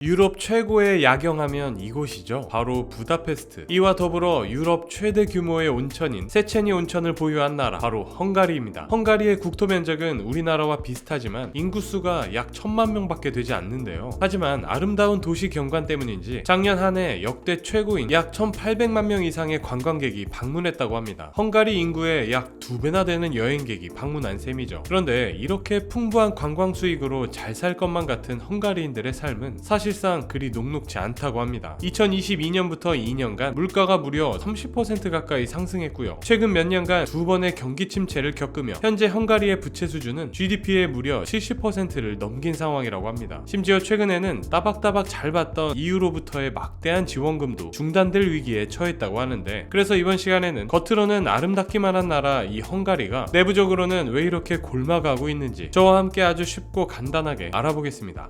유럽 최고의 야경하면 이곳이죠. 바로 부다페스트. 이와 더불어 유럽 최대 규모의 온천인 세체니 온천을 보유한 나라, 바로 헝가리입니다. 헝가리의 국토 면적은 우리나라와 비슷하지만 인구수가 약 1000만 명밖에 되지 않는데요. 하지만 아름다운 도시 경관 때문인지 작년 한 해 역대 최고인 약 1800만 명 이상의 관광객이 방문했다고 합니다. 헝가리 인구의 약 2배나 되는 여행객이 방문한 셈이죠. 그런데 이렇게 풍부한 관광 수익으로 잘 살 것만 같은 헝가리인들의 삶은 사실상 그리 녹록지 않다고 합니다. 2022년부터 2년간 물가가 무려 30% 가까이 상승했고요. 최근 몇 년간 2번의 경기 침체를 겪으며 현재 헝가리의 부채 수준은 GDP의 무려 70%를 넘긴 상황이라고 합니다. 심지어 최근에는 따박따박 잘 받던 EU로부터의 막대한 지원금도 중단될 위기에 처했다고 하는데, 그래서 이번 시간에는 겉으로는 아름답기만 한 나라 이 헝가리가 내부적으로는 왜 이렇게 골마가고 있는지 저와 함께 아주 쉽고 간단하게 알아보겠습니다.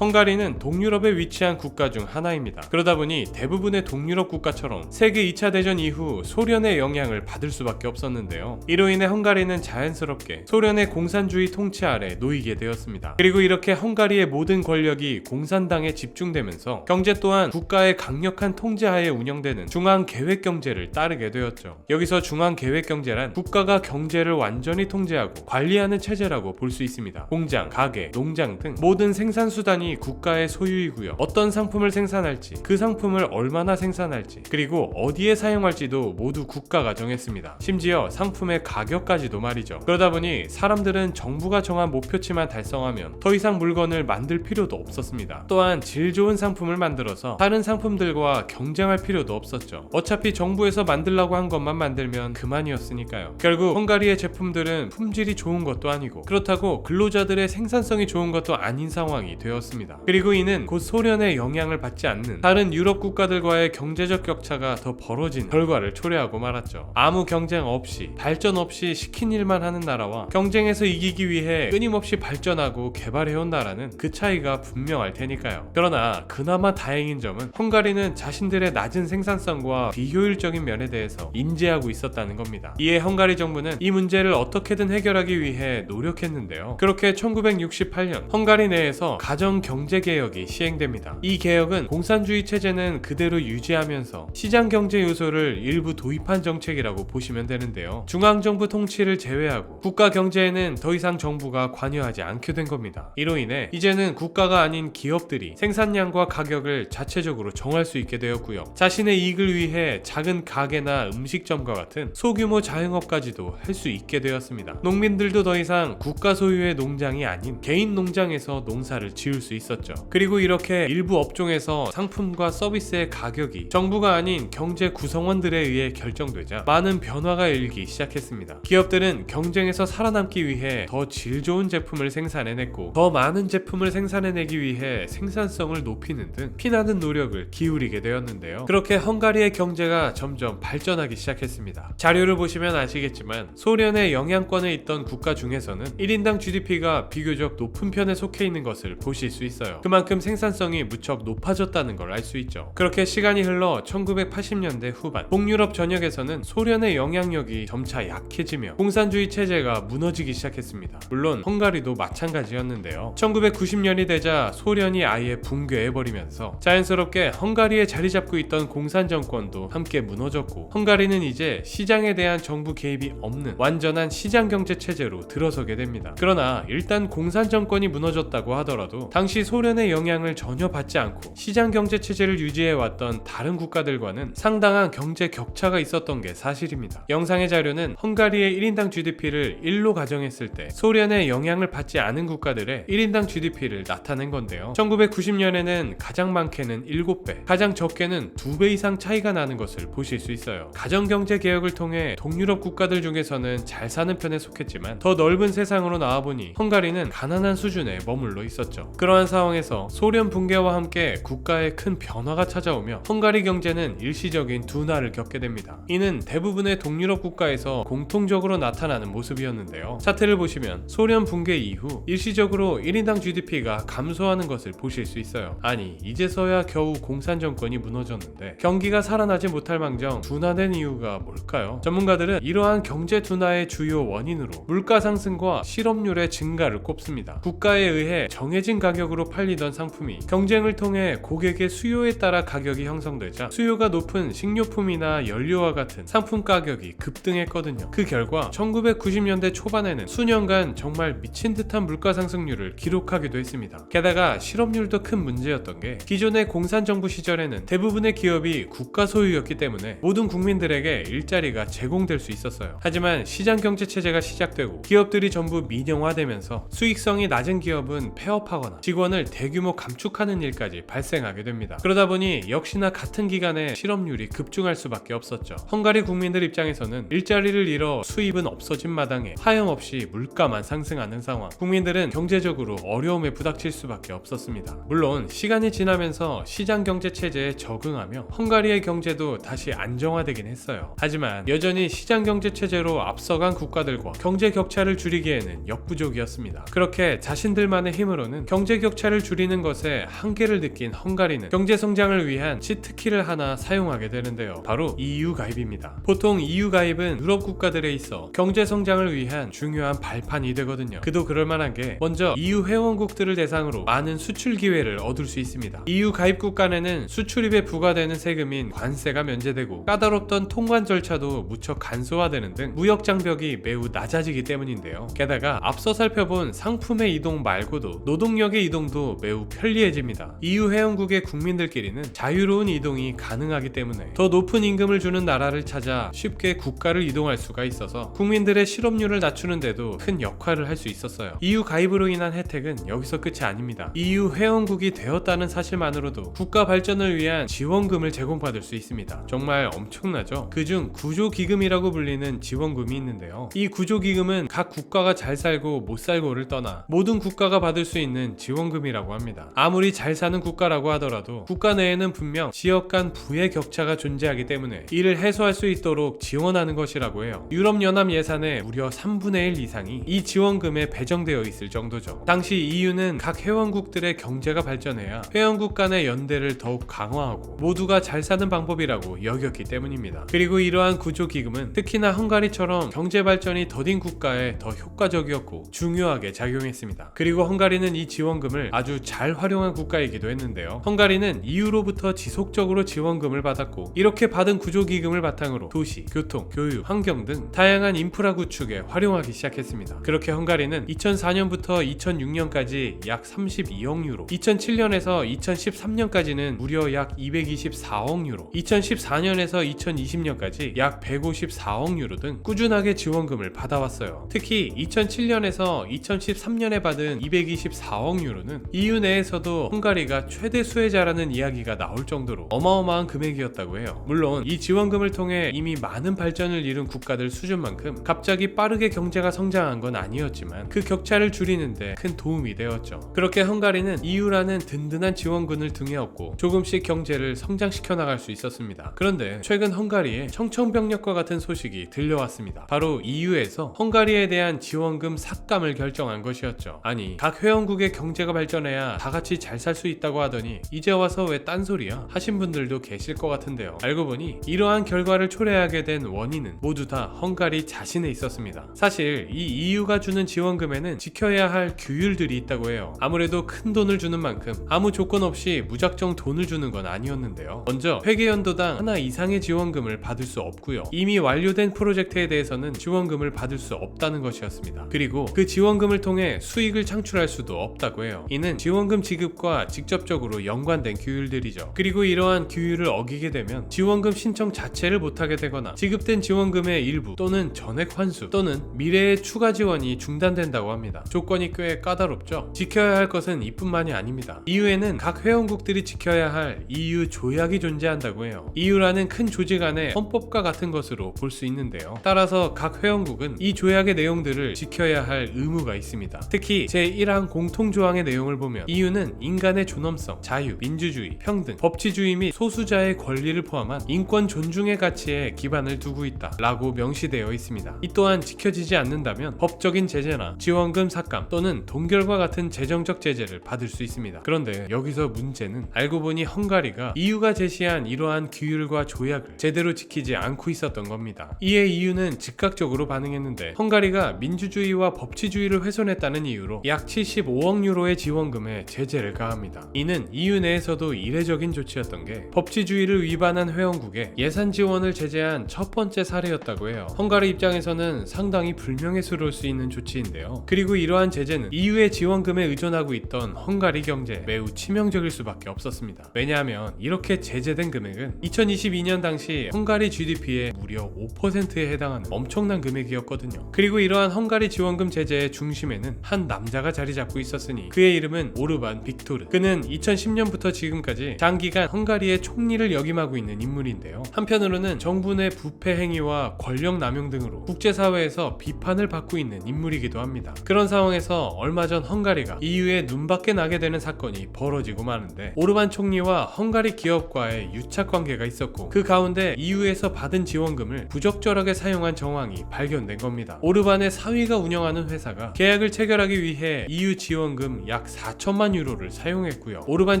헝가리는 동유럽에 위치한 국가 중 하나입니다. 그러다 보니 대부분의 동유럽 국가처럼 세계 2차 대전 이후 소련의 영향을 받을 수밖에 없었는데요. 이로 인해 헝가리는 자연스럽게 소련의 공산주의 통치 아래 놓이게 되었습니다. 그리고 이렇게 헝가리의 모든 권력이 공산당에 집중되면서 경제 또한 국가의 강력한 통제하에 운영되는 중앙계획경제를 따르게 되었죠. 여기서 중앙계획경제란 국가가 경제를 완전히 통제하고 관리하는 체제라고 볼 수 있습니다. 공장, 가게, 농장 등 모든 생산수단이 국가의 소유이고요. 어떤 상품을 생산할지, 그 상품을 얼마나 생산할지, 그리고 어디에 사용할지도 모두 국가가 정했습니다. 심지어 상품의 가격까지도 말이죠. 그러다 보니 사람들은 정부가 정한 목표치만 달성하면 더 이상 물건을 만들 필요도 없었습니다. 또한 질 좋은 상품을 만들어서 다른 상품들과 경쟁할 필요도 없었죠. 어차피 정부에서 만들라고 한 것만 만들면 그만이었으니까요. 결국 헝가리의 제품들은 품질이 좋은 것도 아니고 그렇다고 근로자들의 생산성이 좋은 것도 아닌 상황이 되었습니다. 그리고 이는 곧 소련의 영향을 받지 않는 다른 유럽 국가들과의 경제적 격차가 더 벌어진 결과를 초래하고 말았죠. 아무 경쟁 없이, 발전 없이 시킨 일만 하는 나라와 경쟁에서 이기기 위해 끊임없이 발전하고 개발해온 나라는 그 차이가 분명할 테니까요. 그러나 그나마 다행인 점은 헝가리는 자신들의 낮은 생산성과 비효율적인 면에 대해서 인지하고 있었다는 겁니다. 이에 헝가리 정부는 이 문제를 어떻게든 해결하기 위해 노력했는데요. 그렇게 1968년 헝가리 내에서 가정 경제 개혁이 시행됩니다. 이 개혁은 공산주의 체제는 그대로 유지하면서 시장 경제 요소를 일부 도입한 정책이라고 보시면 되는데요. 중앙정부 통치를 제외하고 국가 경제에는 더 이상 정부가 관여하지 않게 된 겁니다. 이로 인해 이제는 국가가 아닌 기업들이 생산량과 가격을 자체적으로 정할 수 있게 되었고요. 자신의 이익을 위해 작은 가게나 음식점과 같은 소규모 자영업까지도 할 수 있게 되었습니다. 농민들도 더 이상 국가 소유의 농장이 아닌 개인 농장에서 농사를 지을 수 있었죠. 그리고 이렇게 일부 업종에서 상품과 서비스의 가격이 정부가 아닌 경제 구성원들에 의해 결정되자 많은 변화가 일기 시작했습니다. 기업들은 경쟁에서 살아남기 위해 더 질 좋은 제품을 생산해냈고 더 많은 제품을 생산해내기 위해 생산성을 높이는 등 피나는 노력을 기울이게 되었는데요. 그렇게 헝가리의 경제가 점점 발전하기 시작했습니다. 자료를 보시면 아시겠지만 소련의 영향권에 있던 국가 중에서는 1인당 GDP가 비교적 높은 편에 속해 있는 것을 보실 수 있어요. 그만큼 생산성이 무척 높아졌다는 걸 알 수 있죠. 그렇게 시간이 흘러 1980년대 후반 동유럽 전역에서는 소련의 영향력이 점차 약해지며 공산주의 체제가 무너지기 시작했습니다. 물론 헝가리도 마찬가지였는데요. 1990년이 되자 소련이 아예 붕괴해버리면서 자연스럽게 헝가리에 자리 잡고 있던 공산 정권도 함께 무너졌고 헝가리는 이제 시장에 대한 정부 개입이 없는 완전한 시장 경제 체제로 들어서게 됩니다. 그러나 일단 공산 정권이 무너졌다고 하더라도 당시 소련의 영향을 전혀 받지 않고 시장 경제 체제를 유지해왔던 다른 국가들과는 상당한 경제 격차가 있었던 게 사실입니다. 영상의 자료는 헝가리의 1인당 GDP를 1로 가정했을 때 소련의 영향을 받지 않은 국가들의 1인당 GDP를 나타낸 건데요. 1990년에는 가장 많게는 7배, 가장 적게는 2배 이상 차이가 나는 것을 보실 수 있어요. 가정경제 개혁을 통해 동유럽 국가들 중에서는 잘 사는 편에 속했지만 더 넓은 세상으로 나와보니 헝가리는 가난한 수준에 머물러 있었죠. 그러한 상황에서 소련 붕괴와 함께 국가에 큰 변화가 찾아오며 헝가리 경제는 일시적인 둔화를 겪게 됩니다. 이는 대부분의 동유럽 국가에서 공통적으로 나타나는 모습이었는데요. 차트를 보시면 소련 붕괴 이후 일시적으로 1인당 GDP가 감소하는 것을 보실 수 있어요. 아니, 이제서야 겨우 공산 정권이 무너졌는데 경기가 살아나지 못할 망정 둔화된 이유가 뭘까요? 전문가들은 이러한 경제 둔화의 주요 원인으로 물가 상승과 실업률의 증가를 꼽습니다. 국가에 의해 정해진 가격으로 가격으로 팔리던 상품이 경쟁을 통해 고객의 수요에 따라 가격이 형성되자 수요가 높은 식료품이나 연료와 같은 상품 가격이 급등했거든요. 그 결과 1990년대 초반에는 수년간 정말 미친 듯한 물가 상승률을 기록하기도 했습니다. 게다가 실업률도 큰 문제였던 게 기존의 공산정부 시절에는 대부분의 기업이 국가 소유였기 때문에 모든 국민들에게 일자리가 제공될 수 있었어요. 하지만 시장 경제 체제가 시작되고 기업들이 전부 민영화되면서 수익성이 낮은 기업은 폐업하거나 직원을 대규모 감축하는 일까지 발생하게 됩니다. 그러다 보니 역시나 같은 기간에 실업률이 급증할 수밖에 없었죠. 헝가리 국민들 입장에서는 일자리를 잃어 수입은 없어진 마당에 하염없이 물가만 상승하는 상황. 국민들은 경제적으로 어려움에 부닥칠 수밖에 없었습니다. 물론 시간이 지나면서 시장 경제 체제에 적응하며 헝가리의 경제도 다시 안정화되긴 했어요. 하지만 여전히 시장 경제 체제로 앞서간 국가들과 경제 격차를 줄이기에는 역부족이었습니다. 그렇게 자신들만의 힘으로는 경제 격차를 줄이는 것에 한계를 느낀 헝가리는 경제 성장을 위한 치트키를 하나 사용하게 되는데요. 바로 EU 가입입니다. 보통 EU 가입은 유럽 국가들에 있어 경제 성장을 위한 중요한 발판이 되거든요. 그도 그럴만한 게 먼저 EU 회원국들을 대상으로 많은 수출 기회를 얻을 수 있습니다. EU 가입국 간에는 수출입에 부과되는 세금인 관세가 면제되고 까다롭던 통관 절차도 무척 간소화되는 등 무역 장벽이 매우 낮아지기 때문인데요. 게다가 앞서 살펴본 상품의 이동 말고도 노동력의 이동도 매우 편리해집니다. EU 회원국의 국민들끼리는 자유로운 이동이 가능하기 때문에 더 높은 임금을 주는 나라를 찾아 쉽게 국가를 이동할 수가 있어서 국민들의 실업률을 낮추는 데도 큰 역할을 할 수 있었어요. EU 가입으로 인한 혜택은 여기서 끝이 아닙니다. EU 회원국이 되었다는 사실만으로도 국가 발전을 위한 지원금을 제공받을 수 있습니다. 정말 엄청나죠? 그중 구조기금이라고 불리는 지원금이 있는데요. 이 구조기금은 각 국가가 잘 살고 못 살고를 떠나 모든 국가가 받을 수 있는 지원금이라고 합니다. 아무리 잘 사는 국가라고 하더라도 국가 내에는 분명 지역 간 부의 격차가 존재하기 때문에 이를 해소할 수 있도록 지원하는 것이라고 해요. 유럽연합 예산의 무려 3분의 1 이상이 이 지원금에 배정되어 있을 정도죠. 당시 EU는 각 회원국들의 경제가 발전해야 회원국 간의 연대를 더욱 강화하고 모두가 잘 사는 방법이라고 여겼기 때문입니다. 그리고 이러한 구조기금은 특히나 헝가리처럼 경제 발전이 더딘 국가에 더 효과적이었고 중요하게 작용했습니다. 그리고 헝가리는 이 지원금을 아주 잘 활용한 국가이기도 했는데요. 헝가리는 EU로부터 지속적으로 지원금을 받았고 이렇게 받은 구조기금을 바탕으로 도시, 교통, 교육, 환경 등 다양한 인프라 구축에 활용하기 시작했습니다. 그렇게 헝가리는 2004년부터 2006년까지 약 32억 유로, 2007년에서 2013년까지는 무려 약 224억 유로, 2014년에서 2020년까지 약 154억 유로 등 꾸준하게 지원금을 받아왔어요. 특히 2007년에서 2013년에 받은 224억 유로는 EU 내에서도 헝가리가 최대 수혜자라는 이야기가 나올 정도로 어마어마한 금액이었다고 해요. 물론 이 지원금을 통해 이미 많은 발전을 이룬 국가들 수준만큼 갑자기 빠르게 경제가 성장한 건 아니었지만 그 격차를 줄이는데 큰 도움이 되었죠. 그렇게 헝가리는 EU라는 든든한 지원군을 등에 업고 조금씩 경제를 성장시켜 나갈 수 있었습니다. 그런데 최근 헝가리에 청천벽력과 같은 소식이 들려왔습니다. 바로 EU에서 헝가리에 대한 지원금 삭감을 결정한 것이었죠. 아니, 각 회원국의 경제가 발전해야 다 같이 잘 살 수 있다고 하더니 이제 와서 왜 딴소리야? 하신 분들도 계실 것 같은데요. 알고 보니 이러한 결과를 초래하게 된 원인은 모두 다 헝가리 자신에 있었습니다. 사실 이 EU가 주는 지원금에는 지켜야 할 규율들이 있다고 해요. 아무래도 큰 돈을 주는 만큼 아무 조건 없이 무작정 돈을 주는 건 아니었는데요. 먼저 회계연도당 하나 이상의 지원금을 받을 수 없고요. 이미 완료된 프로젝트에 대해서는 지원금을 받을 수 없다는 것이었습니다. 그리고 그 지원금을 통해 수익을 창출할 수도 없다고 해요. 이는 지원금 지급과 직접적으로 연관된 규율들이죠. 그리고 이러한 규율을 어기게 되면 지원금 신청 자체를 못하게 되거나 지급된 지원금의 일부 또는 전액 환수 또는 미래의 추가 지원이 중단된다고 합니다. 조건이 꽤 까다롭죠? 지켜야 할 것은 이뿐만이 아닙니다. EU에는 각 회원국들이 지켜야 할 EU 조약이 존재한다고 해요. EU라는 큰 조직 안에 헌법과 같은 것으로 볼 수 있는데요. 따라서 각 회원국은 이 조약의 내용들을 지켜야 할 의무가 있습니다. 특히 제1항 공통조항의 내용을 보면 EU는 인간의 존엄성, 자유, 민주주의, 평등, 법치주의 및 소수자의 권리를 포함한 인권 존중의 가치에 기반을 두고 있다 라고 명시되어 있습니다. 이 또한 지켜지지 않는다면 법적인 제재나 지원금 삭감 또는 동결과 같은 재정적 제재를 받을 수 있습니다. 그런데 여기서 문제는 알고 보니 헝가리가 EU가 제시한 이러한 규율과 조약을 제대로 지키지 않고 있었던 겁니다. 이에 EU는 즉각적으로 반응했는데 헝가리가 민주주의와 법치주의를 훼손했다는 이유로 약 75억 유로의 규모의 지원금에 제재를 가합니다. 이는 EU 내에서도 이례적인 조치였던 게 법치주의를 위반한 회원국에 예산 지원을 제재한 첫 번째 사례였다고 해요. 헝가리 입장에서는 상당히 불명예스러울 수 있는 조치인데요. 그리고 이러한 제재는 EU의 지원금에 의존하고 있던 헝가리 경제에 매우 치명적일 수밖에 없었습니다. 왜냐하면 이렇게 제재된 금액은 2022년 당시 헝가리 GDP의 무려 5%에 해당하는 엄청난 금액이었거든요. 그리고 이러한 헝가리 지원금 제재의 중심에는 한 남자가 자리 잡고 있었으니 그의 이름은 오르반 빅토르. 그는 2010년부터 지금까지 장기간 헝가리의 총리를 역임하고 있는 인물인데요. 한편으로는 정부 내 부패 행위와 권력 남용 등으로 국제사회에서 비판을 받고 있는 인물이기도 합니다. 그런 상황에서 얼마 전 헝가리가 EU의 눈밖에 나게 되는 사건이 벌어지고 마는데 오르반 총리와 헝가리 기업과의 유착 관계가 있었고 그 가운데 EU에서 받은 지원금을 부적절하게 사용한 정황이 발견된 겁니다. 오르반의 사위가 운영하는 회사가 계약을 체결하기 위해 EU 지원금 약 4천만 유로를 사용했고요. 오르반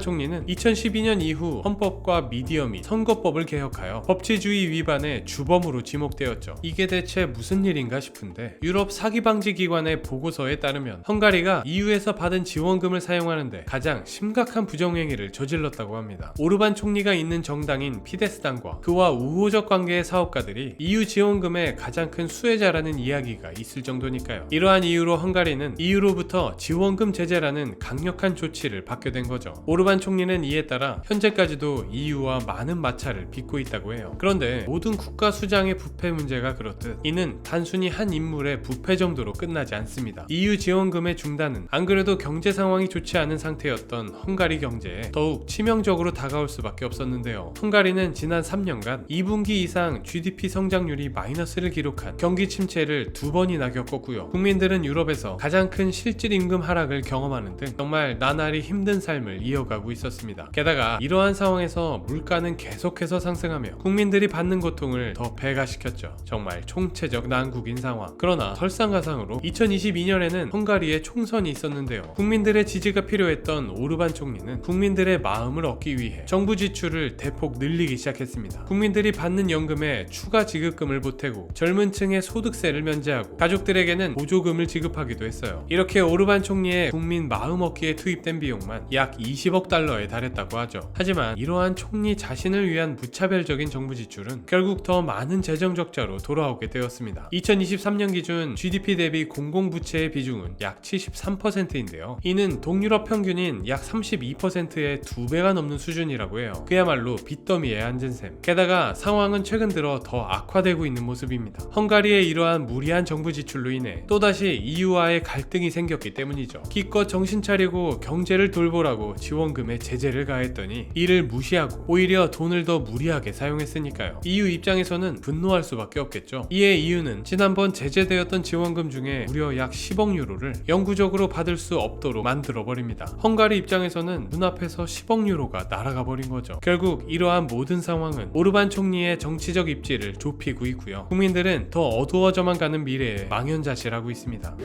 총리는 2012년 이후 헌법과 미디어 및 선거법을 개혁하여 법치주의 위반의 주범으로 지목되었죠. 이게 대체 무슨 일인가 싶은데 유럽 사기 방지 기관의 보고서에 따르면 헝가리가 EU에서 받은 지원금을 사용하는데 가장 심각한 부정행위를 저질렀다고 합니다. 오르반 총리가 있는 정당인 피데스당과 그와 우호적 관계의 사업가들이 EU 지원금의 가장 큰 수혜자라는 이야기가 있을 정도니까요. 이러한 이유로 헝가리는 EU로부터 지원금 제재라는 강력한 조치를 받게 된 거죠. 오르반 총리는 이에 따라 현재까지도 EU와 많은 마찰을 빚고 있다고 해요. 그런데 모든 국가 수장의 부패 문제가 그렇듯 이는 단순히 한 인물의 부패 정도로 끝나지 않습니다. EU 지원금의 중단은 안 그래도 경제 상황이 좋지 않은 상태였던 헝가리 경제에 더욱 치명적으로 다가올 수밖에 없었는데요. 헝가리는 지난 3년간 2분기 이상 GDP 성장률이 마이너스를 기록한 경기 침체를 2번이나 겪었고요. 국민들은 유럽에서 가장 큰 실질 임금 하락을 경험하는 등 정말 나날이 힘든 삶을 이어가고 있었습니다. 게다가 이러한 상황에서 물가는 계속해서 상승하며 국민들이 받는 고통을 더 배가시켰죠. 정말 총체적 난국인 상황. 그러나 설상가상으로 2022년에는 헝가리에 총선이 있었는데요. 국민들의 지지가 필요했던 오르반 총리는 국민들의 마음을 얻기 위해 정부 지출을 대폭 늘리기 시작했습니다. 국민들이 받는 연금에 추가 지급금을 보태고 젊은 층의 소득세를 면제하고 가족들에게는 보조금을 지급하기도 했어요. 이렇게 오르반 총리의 국민 마음 얻기에 투입된 비용만 약 20억 달러에 달했다고 하죠. 하지만 이러한 총리 자신을 위한 무차별적인 정부 지출은 결국 더 많은 재정 적자로 돌아오게 되었습니다. 2023년 기준 GDP 대비 공공부채의 비중은 약 73%인데요. 이는 동유럽 평균인 약 32%의 2배가 넘는 수준이라고 해요. 그야말로 빚더미에 앉은 셈. 게다가 상황은 최근 들어 더 악화되고 있는 모습입니다. 헝가리의 이러한 무리한 정부 지출로 인해 또다시 EU와의 갈등이 생겼기 때문이죠. 기껏 정신 차리고 경제를 돌보라고 지원금에 제재를 가했더니 이를 무시하고 오히려 돈을 더 무리하게 사용했으니까요. EU 입장에서는 분노할 수밖에 없겠죠. 이에 EU는 지난번 제재되었던 지원금 중에 무려 약 10억 유로를 영구적으로 받을 수 없도록 만들어버립니다. 헝가리 입장에서는 눈앞에서 10억 유로가 날아가 버린 거죠. 결국 이러한 모든 상황은 오르반 총리의 정치적 입지를 좁히고 있고요. 국민들은 더 어두워져만 가는 미래에 망연자실하고 있습니다.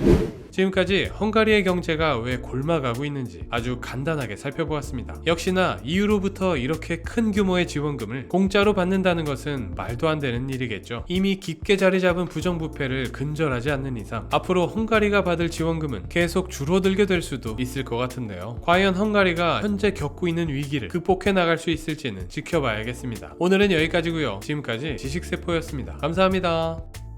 지금까지 헝가리의 경제가 왜 골마가고 있는지 아주 간단하게 살펴보았습니다. 역시나 EU로부터 이렇게 큰 규모의 지원금을 공짜로 받는다는 것은 말도 안 되는 일이겠죠. 이미 깊게 자리 잡은 부정부패를 근절하지 않는 이상 앞으로 헝가리가 받을 지원금은 계속 줄어들게 될 수도 있을 것 같은데요. 과연 헝가리가 현재 겪고 있는 위기를 극복해 나갈 수 있을지는 지켜봐야겠습니다. 오늘은 여기까지고요. 지금까지 지식세포였습니다. 감사합니다.